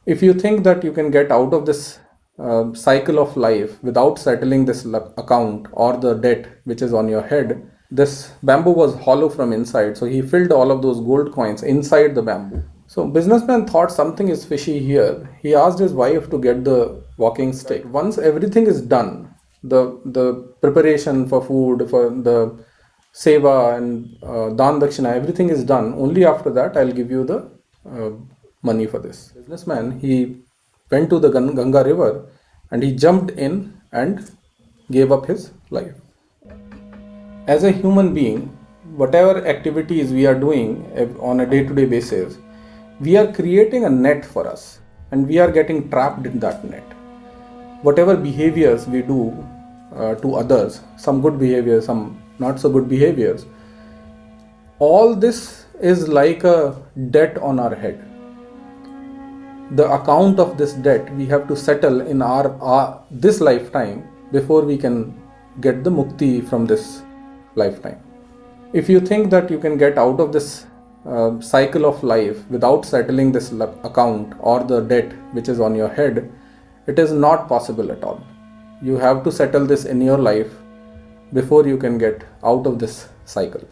If you think that you can get out of this cycle of life without settling this account or the debt which is on your head, this bamboo was hollow from inside, so he filled all of those gold coins inside the bamboo. So businessman thought something is fishy here. He asked his wife to get the walking stick. Once everything is done, the preparation for food, for the seva and dan dakshina, everything is done. Only after that I'll give you the uh, money for this. Businessman, he went to the Ganga river and he jumped in and gave up his life. As a human being, whatever activities we are doing on a day-to-day basis, we are creating a net for us and we are getting trapped in that net. Whatever behaviors we do to others, some good behaviors, some not so good behaviors, all this is like a debt on our head. The account of this debt we have to settle in our this lifetime before we can get the mukti from this lifetime. If you think that you can get out of this cycle of life without settling this account or the debt which is on your head, it is not possible at all. You have to settle this in your life before you can get out of this cycle.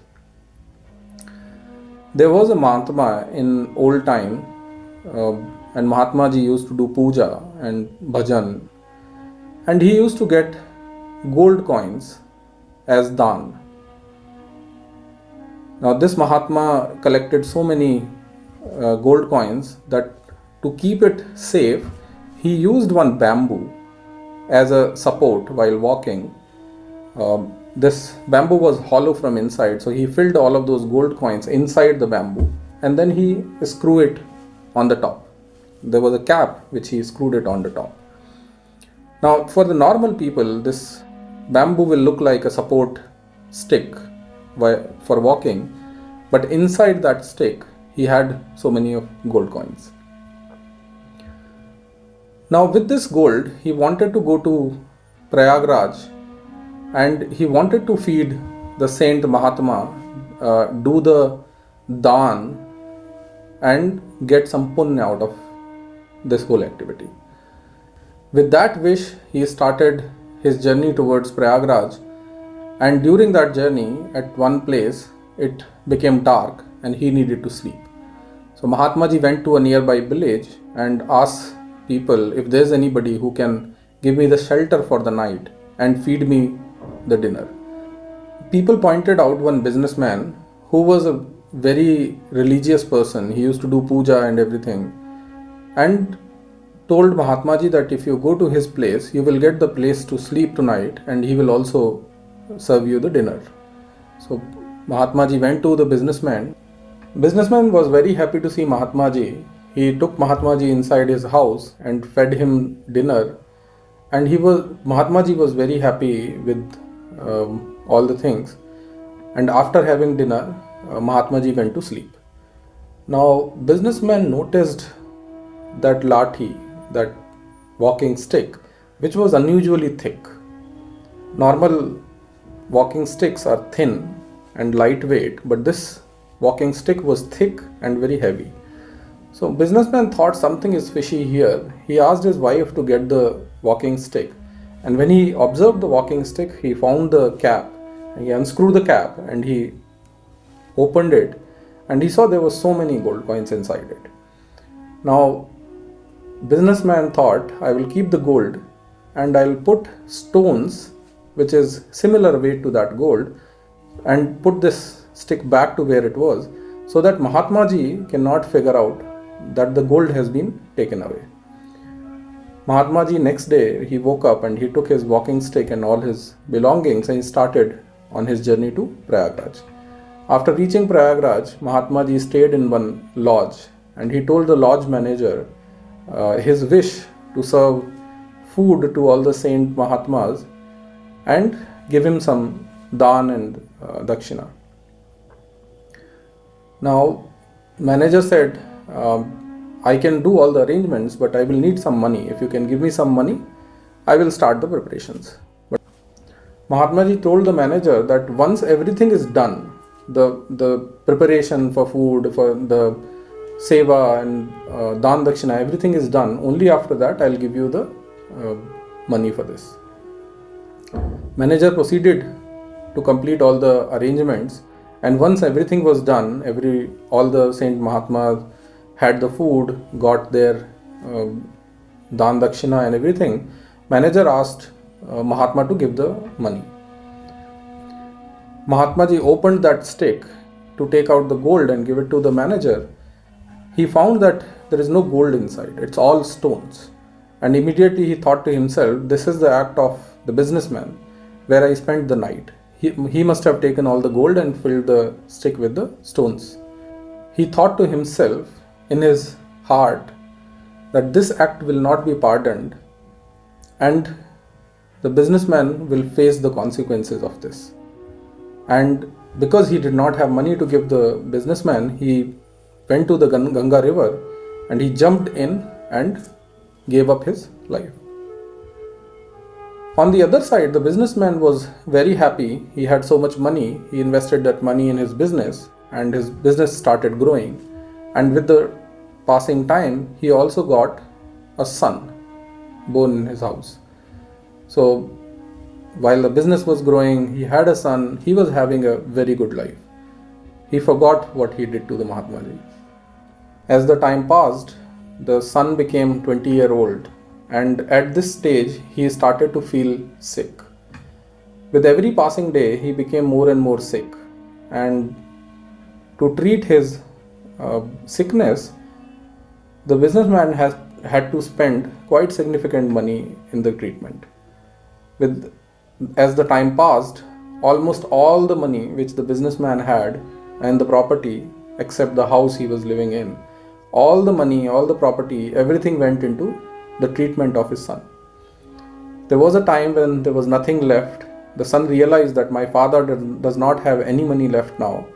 There was a Mahatma in old time, and Mahatma ji used to do puja and bhajan, and he used to get gold coins as dan. Now this Mahatma collected so many gold coins that to keep it safe, he used one bamboo as a support while walking. This bamboo was hollow from inside, so he filled all of those gold coins inside the bamboo and then he screwed it on the top. There was a cap which he screwed it on the top. Now for the normal people, this bamboo will look like a support stick for walking, but inside that stick he had so many of gold coins. Now with this gold he wanted to go to Prayagraj and he wanted to feed the Saint Mahatma, do the dan and get some punya out of this whole activity. With that wish, he started his journey towards Prayagraj, and during that journey at one place it became dark and he needed to sleep. So Mahatma ji went to a nearby village and asked people if there's anybody who can give me the shelter for the night and feed me the dinner. People pointed out one businessman who was a very religious person. He used to do puja and everything, and told Mahatma ji that if you go to his place, you will get the place to sleep tonight and he will also serve you the dinner. So Mahatma ji went to the businessman. Businessman was very happy to see Mahatma ji. He took Mahatma ji inside his house and fed him dinner, and Mahatma ji was very happy with all the things. And after having dinner, Mahatma ji went to sleep. Now businessman noticed that lathi, that walking stick, which was unusually thick. Normal walking sticks are thin and lightweight, but this walking stick was thick and very heavy. So businessman thought something is fishy here. He asked his wife to get the walking stick, and when he observed the walking stick, he found the cap. He unscrewed the cap and he opened it, and he saw there were so many gold coins inside it. Now businessman thought, I will keep the gold and I'll put stones which is similar weight to that gold and put this stick back to where it was, so that Mahatma ji cannot figure out that the gold has been taken away. Mahatma ji next day he woke up and he took his walking stick and all his belongings and he started on his journey to Prayagraj. After reaching Prayagraj, Mahatma ji stayed in one lodge and he told the lodge manager his wish to serve food to all the Saint Mahatmas and give him some dan and dakshina. Now manager said, I can do all the arrangements, but I will need some money. If you can give me some money, I will start the preparations. But Mahatma ji told the manager that once everything is done, the preparation for food, for the seva and dan dakshina, everything is done. Only after that I'll give you the money for this. Manager proceeded to complete all the arrangements, and once everything was done, all the Saint Mahatmas had the food, got their dan dakshina and everything. Manager asked Mahatma to give the money. Mahatma ji opened that stick to take out the gold and give it to the manager. He found that there is no gold inside, it's all stones. And immediately he thought to himself, this is the act of the businessman where I spent the night. He must have taken all the gold and filled the stick with the stones. He thought to himself in his heart that this act will not be pardoned, and the businessman will face the consequences of this. And because he did not have money to give the businessman, he went to the Ganga river and he jumped in and gave up his life. On the other side, the businessman was very happy. He had so much money. He invested that money in his business, and his business started growing. And with the passing time, he also got a son born in his house. So while the business was growing, he had a son. He was having a very good life. He forgot what he did to the Mahatma Ji. As the time passed, the son became 20-year-old, and at this stage he started to feel sick. With every passing day he became more and more sick, and to treat his sickness, the businessman had to spend quite significant money in the treatment. As the time passed, almost all the money which the businessman had and the property, except the house he was living in, all the money, all the property, everything went into the treatment of his son. There was a time when there was nothing left. The son realized that my father does not have any money left now,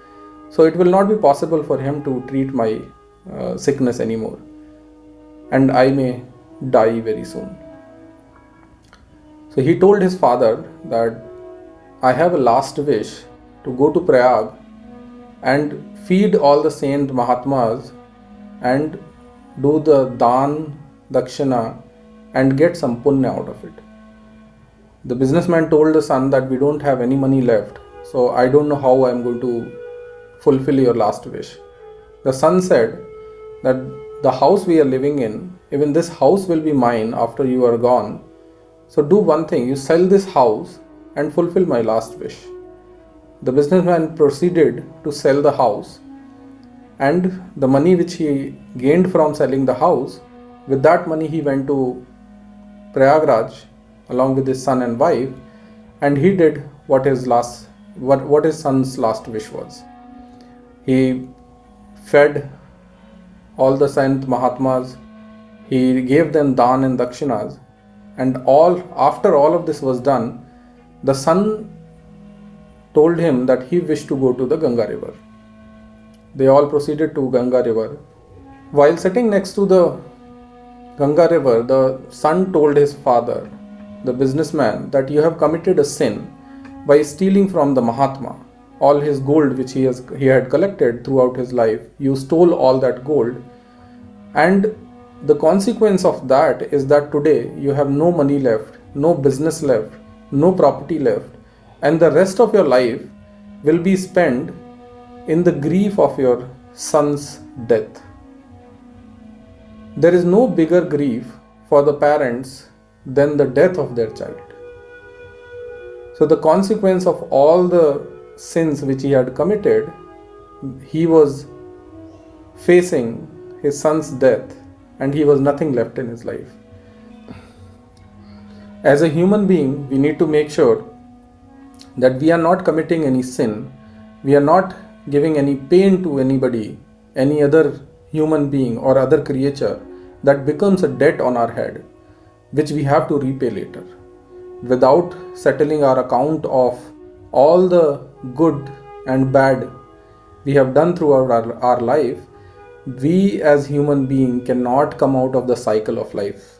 so it will not be possible for him to treat my sickness anymore, and I may die very soon. So he told his father that I have a last wish to go to Prayag and feed all the saint Mahatmas and do the dan dakshina and get some punya out of it. The businessman told the son that we don't have any money left, so I don't know how I am going to fulfill your last wish. The son said that the house we are living in, even this house will be mine after you are gone. So do one thing, you sell this house and fulfill my last wish. The businessman proceeded to sell the house, and the money which he gained from selling the house, with that money he went to Prayagraj along with his son and wife, and he did what his son's last wish was. He fed all the Sant Mahatmas, he gave them dan and dakshinas, and after all of this was done, the son told him that he wished to go to the Ganga river. They all proceeded to Ganga river. While sitting next to the Ganga river, the son told his father, the businessman, that you have committed a sin by stealing from the Mahatma all his gold which he had collected throughout his life. You stole all that gold, and the consequence of that is that today you have no money left, no business left, no property left, and the rest of your life will be spent in the grief of your son's death. There is no bigger grief for the parents than the death of their child. So the consequence of all the sins which he had committed, he was facing his son's death, and he was nothing left in his life. As a human being, we need to make sure that we are not committing any sin, we are not giving any pain to anybody, any other human being or other creature that becomes a debt on our head, which we have to repay later. Without settling our account of all the good and bad we have done throughout our life, we as human being cannot come out of the cycle of life.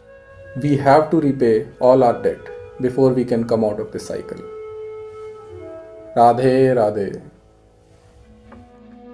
We have to repay all our debt before we can come out of this cycle. Radhe Radhe.